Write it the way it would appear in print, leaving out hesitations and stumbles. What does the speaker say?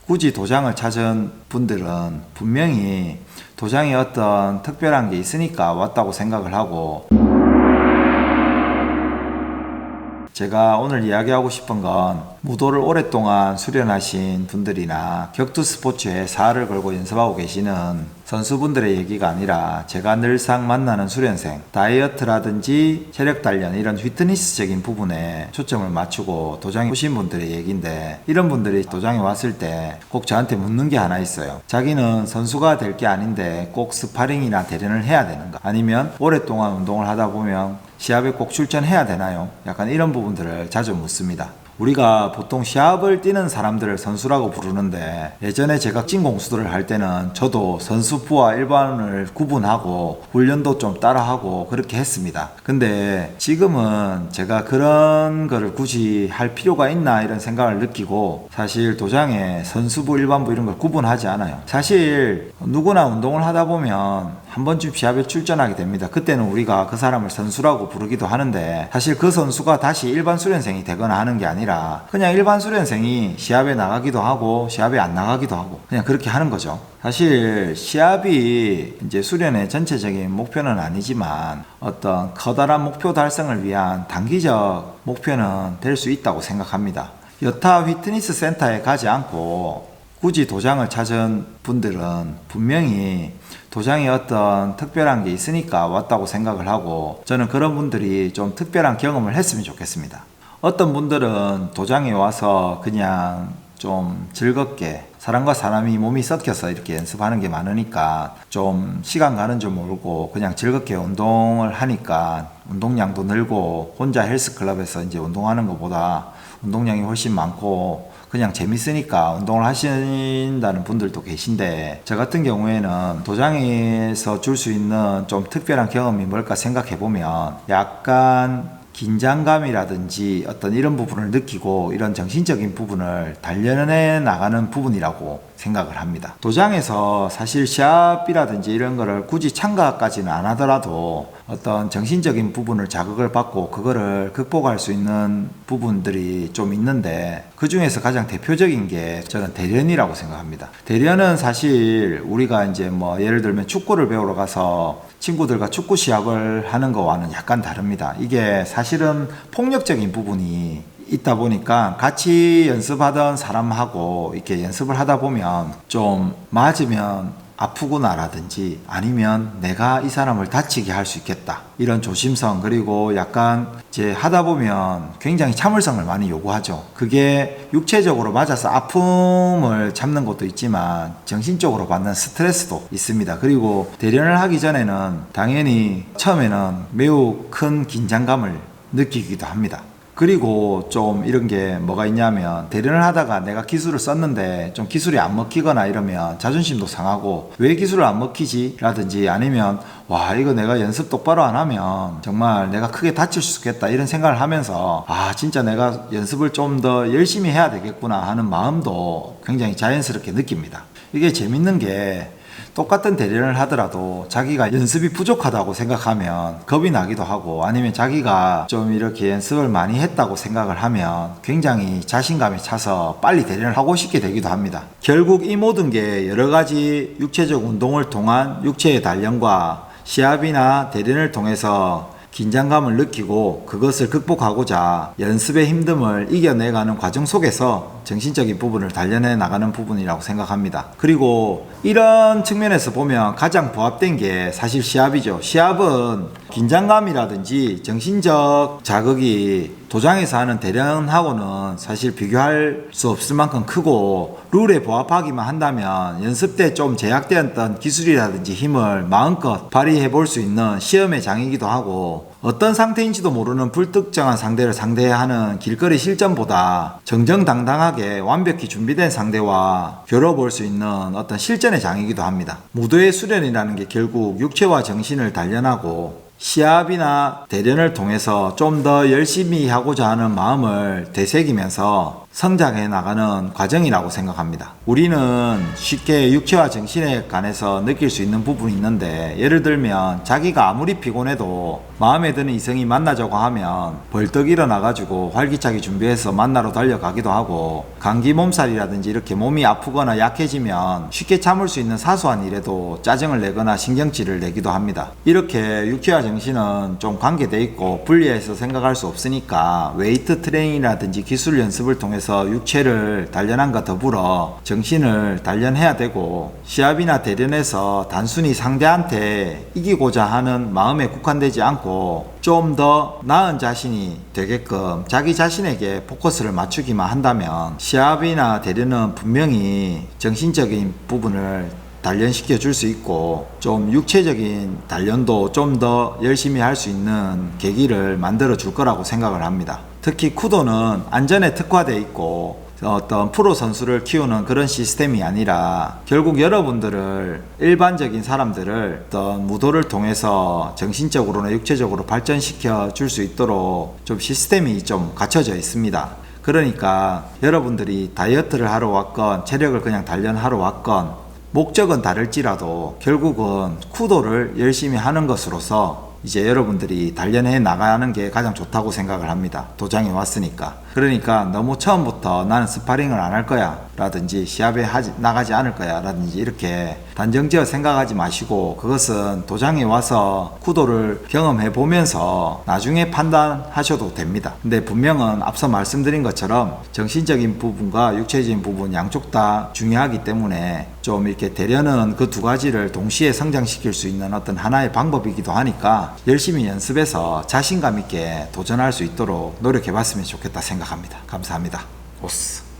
굳이 도장을 찾은 분들은 분명히 도장에 어떤 특별한 게 있으니까 왔다고 생각을 하고, 제가 오늘 이야기하고 싶은 건 무도를 오랫동안 수련하신 분들이나 격투 스포츠에 사활을 걸고 연습하고 계시는 선수분들의 얘기가 아니라 제가 늘상 만나는 수련생, 다이어트라든지 체력 단련 이런 피트니스적인 부분에 초점을 맞추고 도장에 오신 분들의 얘기인데, 이런 분들이 도장에 왔을 때 꼭 저한테 묻는 게 하나 있어요. 자기는 선수가 될 게 아닌데 꼭 스파링이나 대련을 해야 되는가? 아니면 오랫동안 운동을 하다 보면 시합에 꼭 출전해야 되나요? 약간 이런 부분들을 자주 묻습니다. 우리가 보통 시합을 뛰는 사람들을 선수라고 부르는데, 예전에 제가 찐공수들을 할 때는 저도 선수부와 일반을 구분하고 훈련도 좀 따라하고 그렇게 했습니다. 근데 지금은 제가 그런 거를 굳이 할 필요가 있나 이런 생각을 느끼고, 사실 도장에 선수부, 일반부 이런 걸 구분하지 않아요. 사실 누구나 운동을 하다 보면 한 번쯤 시합에 출전하게 됩니다. 그때는 우리가 그 사람을 선수라고 부르기도 하는데, 사실 그 선수가 다시 일반 수련생이 되거나 하는 게 아니라 그냥 일반 수련생이 시합에 나가기도 하고 시합에 안 나가기도 하고 그냥 그렇게 하는 거죠. 사실 시합이 이제 수련의 전체적인 목표는 아니지만 어떤 커다란 목표 달성을 위한 단기적 목표는 될 수 있다고 생각합니다. 여타 피트니스 센터에 가지 않고 굳이 도장을 찾은 분들은 분명히 도장에 어떤 특별한 게 있으니까 왔다고 생각을 하고, 저는 그런 분들이 좀 특별한 경험을 했으면 좋겠습니다. 어떤 분들은 도장에 와서 그냥 좀 즐겁게, 사람과 사람이 몸이 섞여서 이렇게 연습하는 게 많으니까 좀 시간 가는 줄 모르고 그냥 즐겁게 운동을 하니까 운동량도 늘고, 혼자 헬스클럽에서 이제 운동하는 것보다 운동량이 훨씬 많고 그냥 재밌으니까 운동을 하신다는 분들도 계신데, 저 같은 경우에는 도장에서 줄 수 있는 좀 특별한 경험이 뭘까 생각해보면 약간 긴장감이라든지 어떤 이런 부분을 느끼고 이런 정신적인 부분을 단련해 나가는 부분이라고 생각을 합니다. 도장에서 사실 시합이라든지 이런 거를 굳이 참가까지는 안 하더라도 어떤 정신적인 부분을 자극을 받고 그거를 극복할 수 있는 부분들이 좀 있는데, 그 중에서 가장 대표적인 게 저는 대련이라고 생각합니다. 대련은 사실 우리가 이제 뭐 예를 들면 축구를 배우러 가서 친구들과 축구 시합을 하는 거와는 약간 다릅니다. 이게 사실은 폭력적인 부분이 있다 보니까 같이 연습하던 사람하고 이렇게 연습을 하다 보면 좀 맞으면 아프구나라든지 아니면 내가 이 사람을 다치게 할 수 있겠다, 이런 조심성, 그리고 약간 이제 하다 보면 굉장히 참을성을 많이 요구하죠. 그게 육체적으로 맞아서 아픔을 참는 것도 있지만 정신적으로 받는 스트레스도 있습니다. 그리고 대련을 하기 전에는 당연히 처음에는 매우 큰 긴장감을 느끼기도 합니다. 그리고 좀 이런 게 뭐가 있냐면, 대련을 하다가 내가 기술을 썼는데 좀 기술이 안 먹히거나 이러면 자존심도 상하고 왜 기술을 안 먹히지? 라든지 아니면 와, 이거 내가 연습 똑바로 안 하면 정말 내가 크게 다칠 수 있겠다 이런 생각을 하면서 진짜 내가 연습을 좀 더 열심히 해야 되겠구나 하는 마음도 굉장히 자연스럽게 느낍니다. 이게 재밌는 게, 똑같은 대련을 하더라도 자기가 연습이 부족하다고 생각하면 겁이 나기도 하고, 아니면 자기가 좀 이렇게 연습을 많이 했다고 생각을 하면 굉장히 자신감이 차서 빨리 대련을 하고 싶게 되기도 합니다. 결국 이 모든 게 여러 가지 육체적 운동을 통한 육체의 단련과 시합이나 대련을 통해서 긴장감을 느끼고 그것을 극복하고자 연습의 힘듦을 이겨내가는 과정 속에서 정신적인 부분을 단련해 나가는 부분이라고 생각합니다. 그리고 이런 측면에서 보면 가장 부합된 게 사실 시합이죠. 시합은 긴장감이라든지 정신적 자극이 도장에서 하는 대련하고는 사실 비교할 수 없을 만큼 크고, 룰에 부합하기만 한다면 연습 때 좀 제약되었던 기술이라든지 힘을 마음껏 발휘해 볼 수 있는 시험의 장이기도 하고, 어떤 상태인지도 모르는 불특정한 상대를 상대하는 길거리 실전보다 정정당당하게 완벽히 준비된 상대와 겨뤄볼 수 있는 어떤 실전의 장이기도 합니다. 무도의 수련이라는 게 결국 육체와 정신을 단련하고 시합이나 대련을 통해서 좀 더 열심히 하고자 하는 마음을 되새기면서 성장해 나가는 과정이라고 생각합니다. 우리는 쉽게 육체와 정신에 관해서 느낄 수 있는 부분이 있는데, 예를 들면 자기가 아무리 피곤해도 마음에 드는 이성이 만나자고 하면 벌떡 일어나가지고 활기차게 준비해서 만나러 달려가기도 하고, 감기 몸살이라든지 이렇게 몸이 아프거나 약해지면 쉽게 참을 수 있는 사소한 일에도 짜증을 내거나 신경질을 내기도 합니다. 이렇게 육체와 정신은 좀 관계돼 있고 분리해서 생각할 수 없으니까 웨이트 트레이닝이라든지 기술 연습을 통해서 육체를 단련함과 더불어 정신을 단련해야 되고, 시합이나 대련에서 단순히 상대한테 이기고자 하는 마음에 국한되지 않고 좀 더 나은 자신이 되게끔 자기 자신에게 포커스를 맞추기만 한다면 시합이나 대련은 분명히 정신적인 부분을 단련시켜 줄 수 있고, 좀 육체적인 단련도 좀 더 열심히 할 수 있는 계기를 만들어 줄 거라고 생각을 합니다. 특히 쿠도는 안전에 특화되어 있고 어떤 프로 선수를 키우는 그런 시스템이 아니라, 결국 여러분들을, 일반적인 사람들을 어떤 무도를 통해서 정신적으로나 육체적으로 발전시켜 줄 수 있도록 좀 시스템이 좀 갖춰져 있습니다. 그러니까 여러분들이 다이어트를 하러 왔건 체력을 그냥 단련하러 왔건 목적은 다를지라도 결국은 쿠도를 열심히 하는 것으로서 이제 여러분들이 단련해 나가는 게 가장 좋다고 생각을 합니다. 도장에 왔으니까. 그러니까 너무 처음부터 나는 스파링을 안 할 거야 라든지 시합에 나가지 않을 거야 라든지 이렇게 단정지어 생각하지 마시고, 그것은 도장에 와서 쿠도를 경험해 보면서 나중에 판단하셔도 됩니다. 근데 분명은 앞서 말씀드린 것처럼 정신적인 부분과 육체적인 부분 양쪽 다 중요하기 때문에 좀 이렇게 대련은 그 두 가지를 동시에 성장시킬 수 있는 어떤 하나의 방법이기도 하니까 열심히 연습해서 자신감 있게 도전할 수 있도록 노력해 봤으면 좋겠다 생각합니다. 감사합니다. 오스.